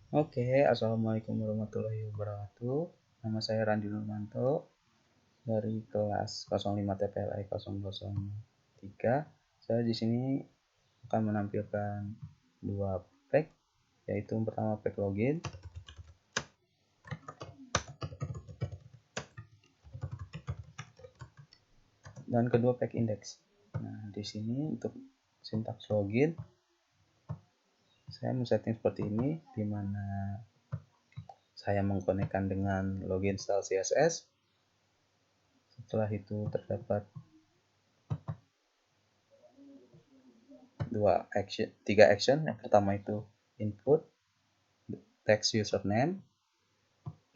Oke, Assalamualaikum warahmatullahi wabarakatuh. Nama saya Randi Nurmanto dari kelas 05 TPLI 003. Saya di sini akan menampilkan dua pack, yaitu yang pertama pack login dan kedua pack index. Nah, di sini untuk sintaks login saya men-setting seperti ini, di mana saya mengkonekkan dengan login style CSS. Setelah itu terdapat tiga action. Yang pertama itu input text username,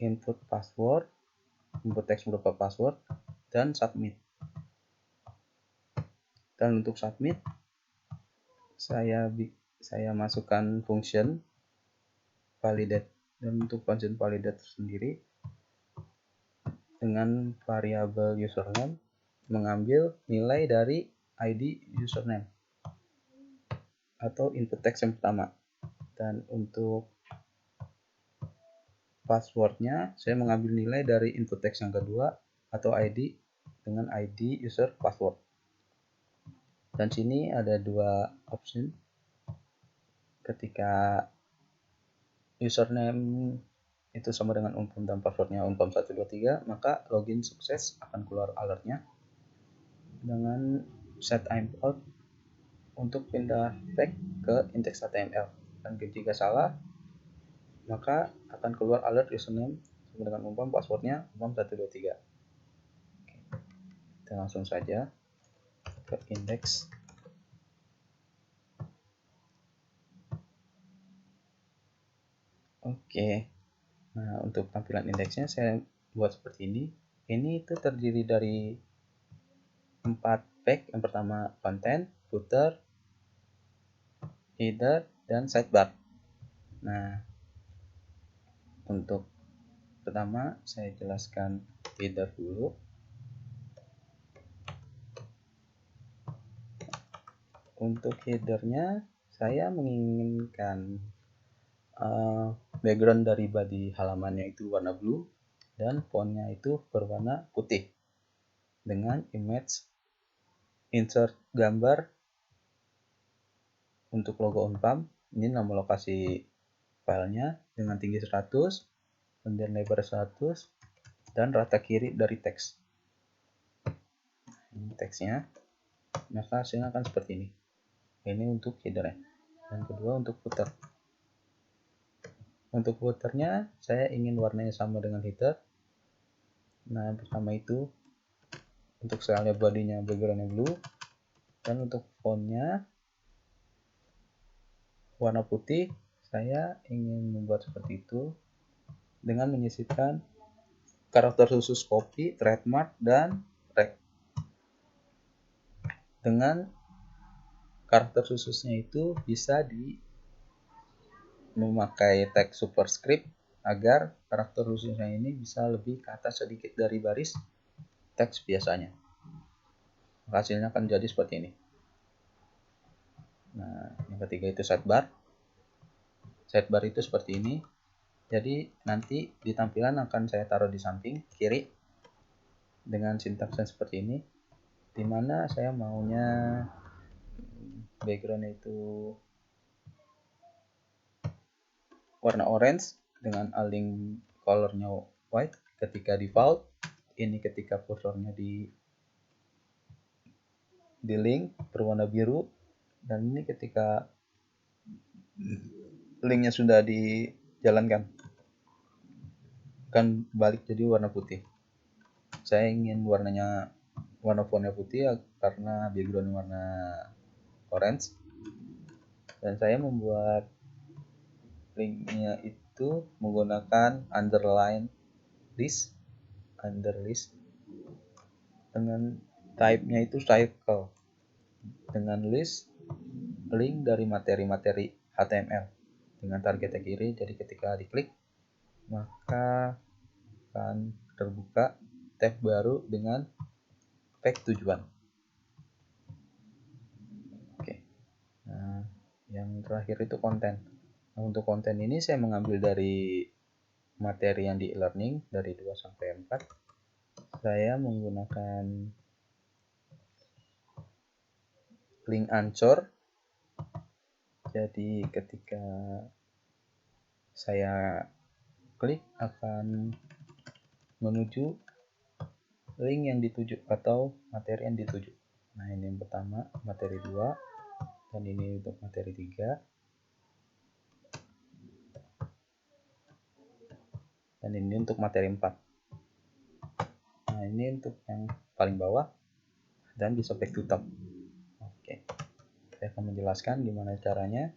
input password, input text berupa password, dan submit. Dan untuk submit, saya masukkan function validate. Dan untuk function validate sendiri, dengan variabel username mengambil nilai dari ID username atau input text yang pertama. Dan untuk passwordnya saya mengambil nilai dari input text yang kedua atau ID dengan ID user password. Dan sini ada dua option. Ketika username itu sama dengan umpam dan passwordnya umpam123, maka login sukses, akan keluar alertnya dengan set timeout untuk pindah back ke index.html. Dan jika salah, maka akan keluar alert username sama dengan umpam, passwordnya umpam123. Kita langsung saja ke index. Oke, nah untuk tampilan indeksnya saya buat seperti ini. Ini itu terdiri dari 4 pack. Yang pertama content, footer, header, dan sidebar. Nah, untuk pertama saya jelaskan header dulu. Untuk headernya saya menginginkan background dari body halamannya itu warna blue dan fontnya itu berwarna putih dengan image insert gambar untuk logo Unpam. Ini nama lokasi filenya dengan tinggi 100, kemudian lebar 100, dan rata kiri dari teks. Ini teksnya, maka hasilnya akan seperti ini. Ini untuk headernya. Dan kedua untuk footer. Untuk footernya saya ingin warnanya sama dengan header. Nah, yang pertama itu untuk style bodinya backgroundnya blue, dan untuk fontnya warna putih. Saya ingin membuat seperti itu dengan menyisipkan karakter khusus copy, trademark, dan reg. Dengan karakter khususnya itu bisa memakai teks superscript agar karakter khususnya ini bisa lebih ke atas sedikit dari baris teks biasanya. Hasilnya akan jadi seperti ini. Nah, yang ketiga itu sidebar. Sidebar itu seperti ini. Jadi nanti di tampilan akan saya taruh di samping kiri dengan sintaksnya seperti ini, dimana saya maunya background itu warna orange dengan align colornya white ketika default, ini ketika kursornya di link berwarna biru, dan ini ketika linknya sudah dijalankan kan balik jadi warna putih. Saya ingin warna fontnya putih karena background warna orange, dan saya membuat linknya itu menggunakan underline list dengan type-nya itu circle dengan list link dari materi-materi HTML dengan targetnya kiri. Jadi ketika diklik maka akan terbuka tab baru dengan tag tujuan. Oke. Nah, yang terakhir itu konten. Nah, untuk konten ini saya mengambil dari materi yang di e-learning dari 2 sampai 4. Saya menggunakan link Anchor. Jadi ketika saya klik akan menuju link yang dituju atau materi yang dituju. Nah, ini yang pertama, materi 2, dan ini untuk materi 3. Dan ini untuk materi 4. Nah, ini untuk yang paling bawah dan bisa back to top. Oke. Saya akan menjelaskan gimana caranya.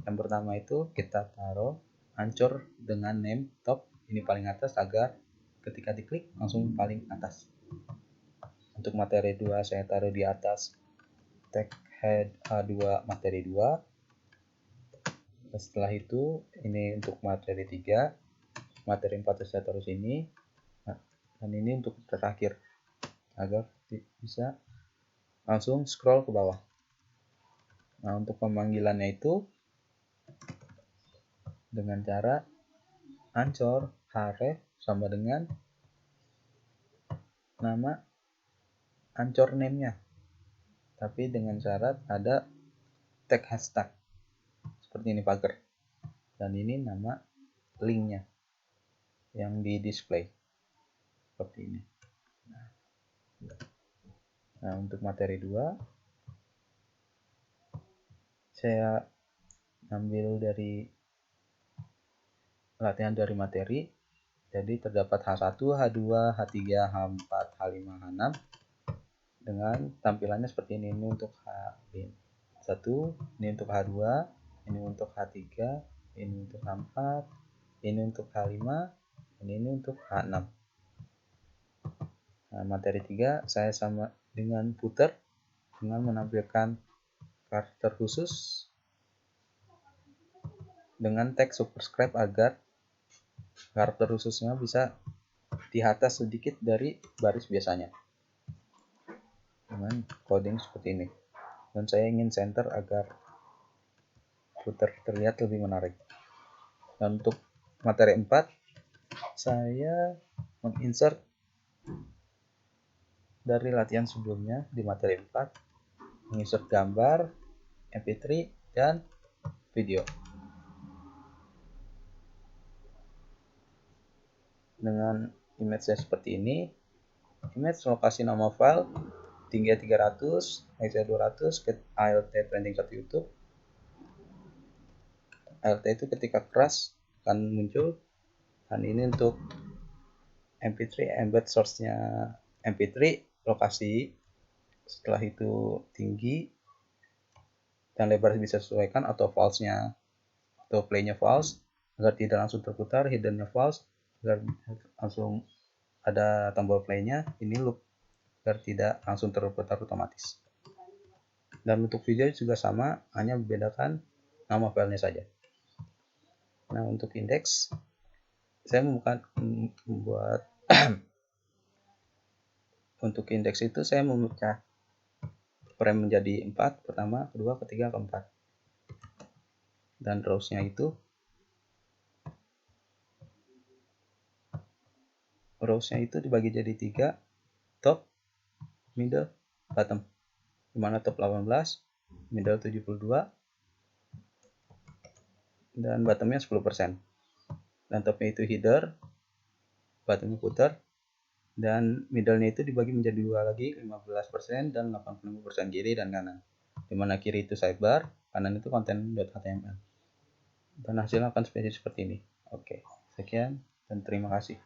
Yang pertama itu kita taruh Anchor dengan name top ini paling atas agar ketika diklik langsung paling atas. Untuk materi 2 saya taruh di atas tag head A2 materi 2. Setelah itu ini untuk materi 3, materi 4 saya taruh sini, dan ini untuk terakhir agar bisa langsung scroll ke bawah. Nah, untuk pemanggilannya itu dengan cara Anchor href sama dengan nama Anchor name-nya, tapi dengan syarat ada tag hashtag seperti ini pagar, dan ini nama linknya yang di display seperti ini. Nah, untuk materi 2 saya ambil dari latihan dari materi. Jadi terdapat H1, H2, H3, H4, H5, H6 dengan tampilannya seperti ini. Ini untuk H1, ini untuk H2, ini untuk H3, ini untuk H4, ini untuk H5, dan ini untuk H6. Nah, materi 3 saya sama dengan footer dengan menampilkan karakter khusus dengan teks superscribe agar karakter khususnya bisa di atas sedikit dari baris biasanya dengan coding seperti ini. Dan saya ingin center agar footer terlihat lebih menarik. Dan untuk materi 4 saya menginsert dari latihan sebelumnya di materi 4, menginsert gambar, MP3, dan video. Dengan image seperti ini, image lokasi nama file, tinggi 300, ISO 200, ALT trending 1 YouTube. ALT itu ketika keras akan muncul, dan ini untuk MP3 embed source-nya MP3 lokasi, setelah itu tinggi dan lebar bisa disesuaikan, atau false-nya atau play-nya false agar tidak langsung terputar, hidden-nya false agar langsung ada tombol play-nya, ini loop agar tidak langsung terputar otomatis. Dan untuk video juga sama, hanya membedakan nama filenya saja. Nah, untuk indeks saya membuat untuk indeks itu saya memecah frame menjadi 4, pertama, kedua, ketiga, keempat. Dan rows-nya itu dibagi jadi 3, top, middle, bottom. Dimana top 18, middle 72, dan bottomnya 10%. Dan topnya itu header, bottomnya footer, dan middle-nya itu dibagi menjadi 2 lagi, 15% dan 85% kiri dan kanan. Dimana kiri itu sidebar, kanan itu content.html. Dan hasilnya akan seperti ini. Oke, sekian dan terima kasih.